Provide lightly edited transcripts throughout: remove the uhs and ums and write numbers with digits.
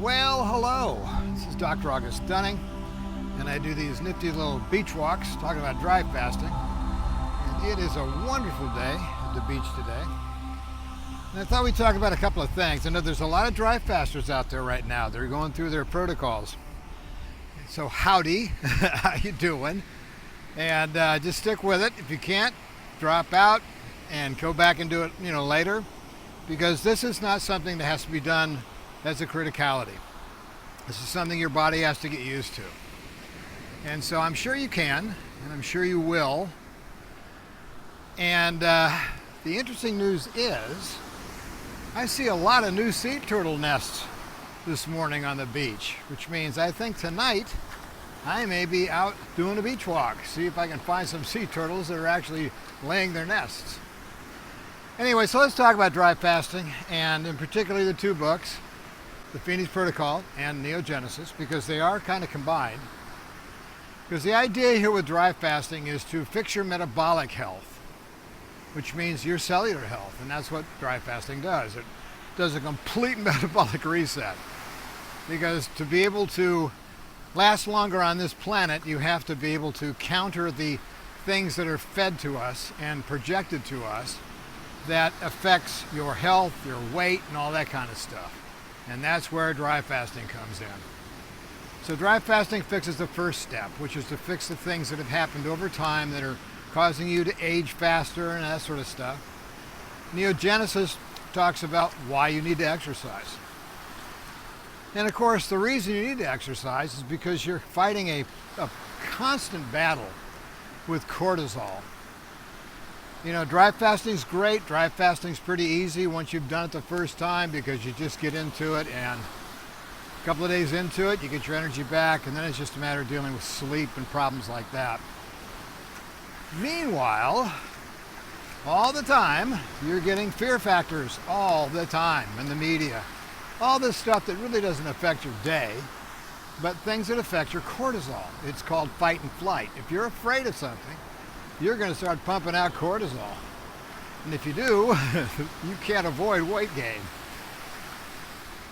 Well, hello. This is Dr. August Dunning, and I do these nifty little beach walks talking about dry fasting. And it is a wonderful day at the beach today. And I thought we'd talk about a couple of things. I know there's a lot of dry fasters out there right now. They're going through their protocols. So howdy, how you doing? And just stick with it. If you can't, drop out and go back and do it, later, because this is not something that has to be done as a criticality. This is something your body has to get used to. And so I'm sure you can, and I'm sure you will. And the interesting news is, I see a lot of new sea turtle nests this morning on the beach, which means I think tonight I may be out doing a beach walk, see if I can find some sea turtles that are actually laying their nests. Anyway, so let's talk about dry fasting, and in particular the two books, The Phoenix Protocol and Neogenesis, because they are kind of combined. Because the idea here with dry fasting is to fix your metabolic health, which means your cellular health, and that's what dry fasting does. It does a complete metabolic reset. Because to be able to last longer on this planet, you have to be able to counter the things that are fed to us and projected to us that affects your health, your weight, and all that kind of stuff. And that's where dry fasting comes in. So dry fasting fixes the first step, which is to fix the things that have happened over time that are causing you to age faster and that sort of stuff. Neogenesis talks about why you need to exercise. And of course, the reason you need to exercise is because you're fighting a constant battle with cortisol. Dry fasting's great. Dry fasting's pretty easy once you've done it the first time, because you just get into it, and a couple of days into it, you get your energy back, and then it's just a matter of dealing with sleep and problems like that. Meanwhile, all the time, you're getting fear factors all the time in the media. All this stuff that really doesn't affect your day, but things that affect your cortisol. It's called fight and flight. If you're afraid of something, you're going to start pumping out cortisol. And if you do, you can't avoid weight gain.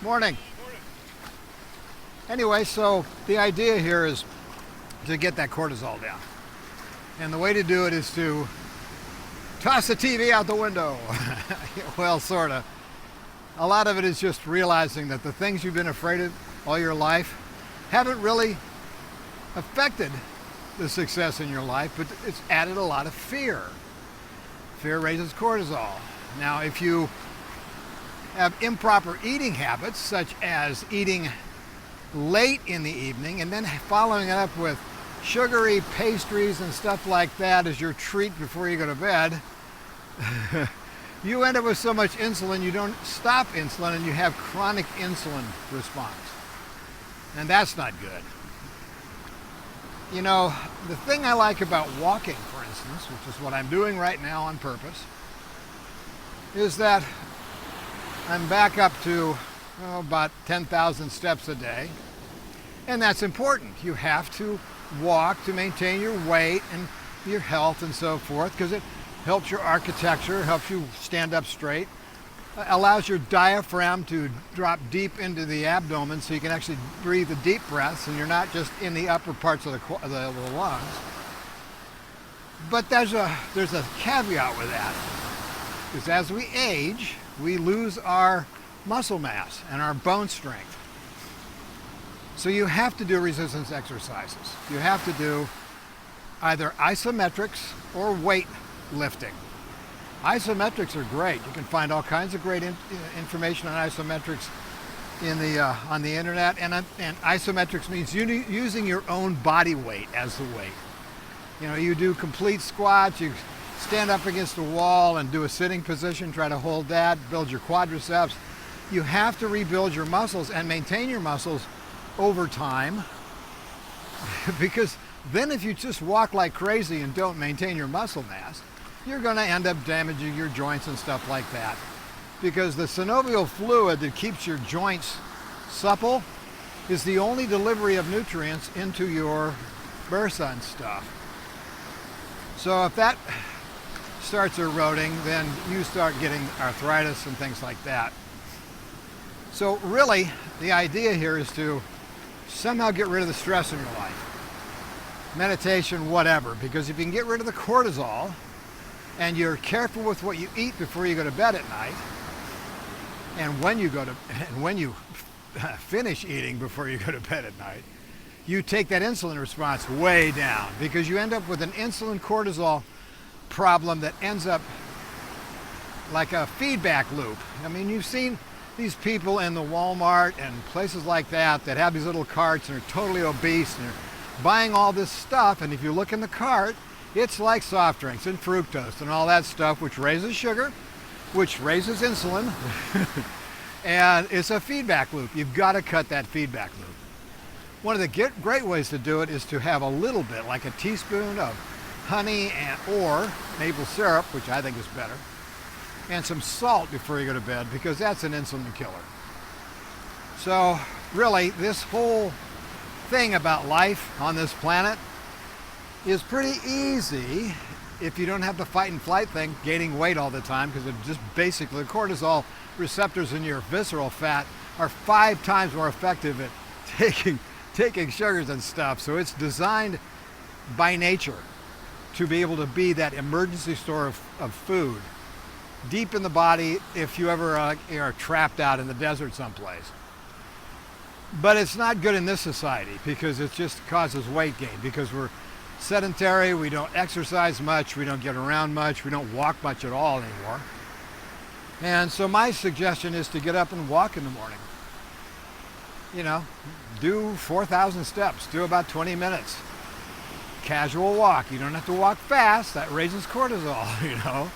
Morning. Anyway, so the idea here is to get that cortisol down. And the way to do it is to toss the TV out the window. Well, sort of. A lot of it is just realizing that the things you've been afraid of all your life haven't really affected the success in your life, but it's added a lot of fear. Fear raises cortisol. Now, if you have improper eating habits, such as eating late in the evening and then following it up with sugary pastries and stuff like that as your treat before you go to bed, you end up with so much insulin you don't stop insulin, and you have chronic insulin response. And that's not good. The thing I like about walking, for instance, which is what I'm doing right now on purpose, is that I'm back up to about 10,000 steps a day. And that's important. You have to walk to maintain your weight and your health and so forth, because it helps your architecture, helps you stand up straight, allows your diaphragm to drop deep into the abdomen so you can actually breathe the deep breaths and you're not just in the upper parts of the lungs. But there's a caveat with that, because as we age, we lose our muscle mass and our bone strength. So you have to do resistance exercises. You have to do either isometrics or weight lifting. Isometrics are great. You can find all kinds of great information on isometrics on the internet. And isometrics means using your own body weight as the weight. You do complete squats. You stand up against a wall and do a sitting position. Try to hold that. Build your quadriceps. You have to rebuild your muscles and maintain your muscles over time, because then if you just walk like crazy and don't maintain your muscle mass, you're going to end up damaging your joints and stuff like that. Because the synovial fluid that keeps your joints supple is the only delivery of nutrients into your bursa and stuff. So if that starts eroding, then you start getting arthritis and things like that. So really, the idea here is to somehow get rid of the stress in your life. Meditation, whatever, because if you can get rid of the cortisol and you're careful with what you eat before you go to bed at night, and when you finish eating before you go to bed at night, you take that insulin response way down, because you end up with an insulin cortisol problem that ends up like a feedback loop. I mean, you've seen these people in the Walmart and places like that have these little carts and are totally obese and they're buying all this stuff, and if you look in the cart, it's like soft drinks and fructose and all that stuff, which raises sugar, which raises insulin, and it's a feedback loop. You've got to cut that feedback loop. One of the great ways to do it is to have a little bit, like a teaspoon of honey or maple syrup, which I think is better, and some salt before you go to bed, because that's an insulin killer. So really, this whole thing about life on this planet is pretty easy if you don't have the fight and flight thing, gaining weight all the time, because it's just basically cortisol receptors in your visceral fat are 5 times more effective at taking sugars and stuff. So it's designed by nature to be able to be that emergency store of food deep in the body if you ever are trapped out in the desert someplace. But it's not good in this society, because it just causes weight gain, because we're sedentary, we don't exercise much, we don't get around much, we don't walk much at all anymore. And so my suggestion is to get up and walk in the morning. You know, do 4,000 steps, do about 20 minutes. Casual walk. You don't have to walk fast, that raises cortisol, you know.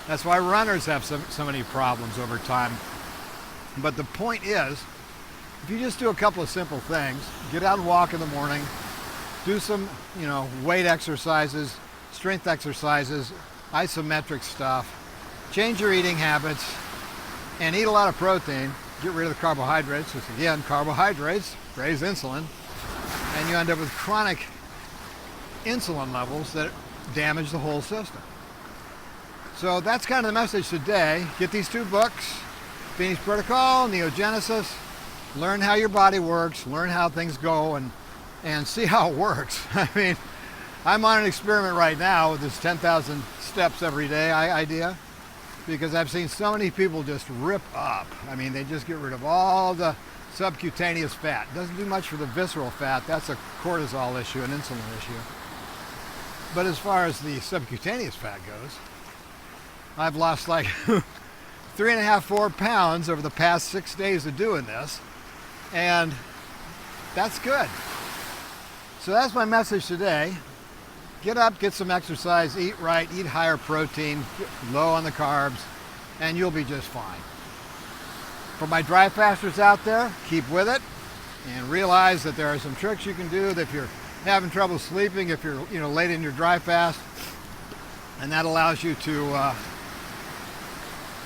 That's why runners have so many problems over time. But the point is, if you just do a couple of simple things, get out and walk in the morning, do some, weight exercises, strength exercises, isometric stuff, change your eating habits, and eat a lot of protein, get rid of the carbohydrates, because again, carbohydrates raise insulin, and you end up with chronic insulin levels that damage the whole system. So that's kind of the message today. Get these 2 books, Phoenix Protocol, Neogenesis. Learn how your body works, learn how things go, and see how it works. I mean, I'm on an experiment right now with this 10,000 steps every day idea, because I've seen so many people just rip up. I mean, they just get rid of all the subcutaneous fat. Doesn't do much for the visceral fat. That's a cortisol issue, an insulin issue. But as far as the subcutaneous fat goes, I've lost like 3.5, 4 pounds over the past 6 days of doing this. And that's good. So that's my message today. Get up, get some exercise, eat right, eat higher protein, low on the carbs, and you'll be just fine. For my dry fasters out there, keep with it and realize that there are some tricks you can do that if you're having trouble sleeping, if you're late in your dry fast, and that allows you to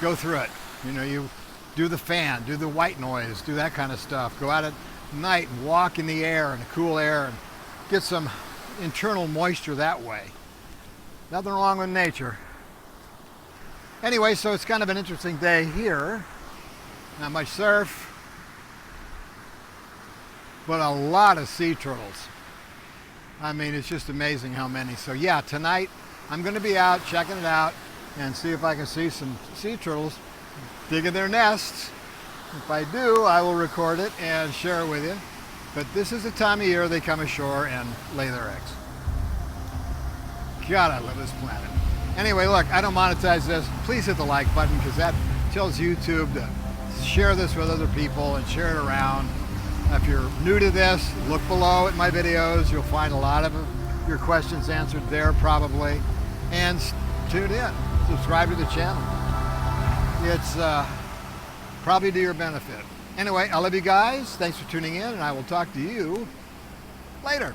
go through it. You do the fan, do the white noise, do that kind of stuff. Go out at night and walk in the air, in the cool air, and get some internal moisture that way. Nothing wrong with nature. Anyway, so it's kind of an interesting day here. Not much surf, but a lot of sea turtles. I mean, it's just amazing how many. So yeah, tonight I'm going to be out checking it out and see if I can see some sea turtles digging their nests. If I do, I will record it and share it with you. But this is the time of year they come ashore and lay their eggs. God, I love this planet. Anyway, look, I don't monetize this. Please hit the like button, because that tells YouTube to share this with other people and share it around. If you're new to this, look below at my videos. You'll find a lot of your questions answered there probably. And tune in. Subscribe to the channel. It's probably to your benefit. Anyway, I love you guys. Thanks for tuning in, and I will talk to you later.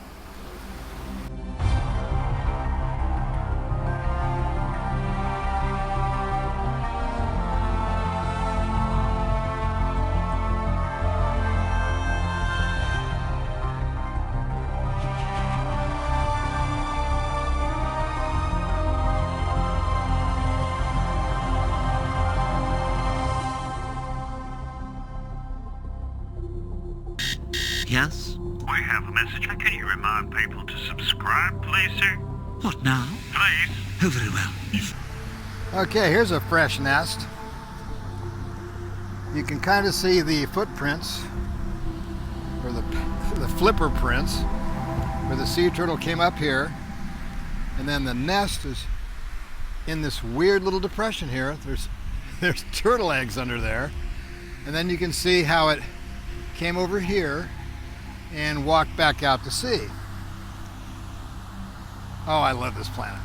yes? We have a message. Can you remind people to subscribe, please, sir? What now? Please. Oh, very well. Okay, here's a fresh nest. You can kind of see the footprints, or the flipper prints, where the sea turtle came up here, and then the nest is in this weird little depression here. There's turtle eggs under there, and then you can see how it came over here and walked back out to sea. Oh, I love this planet.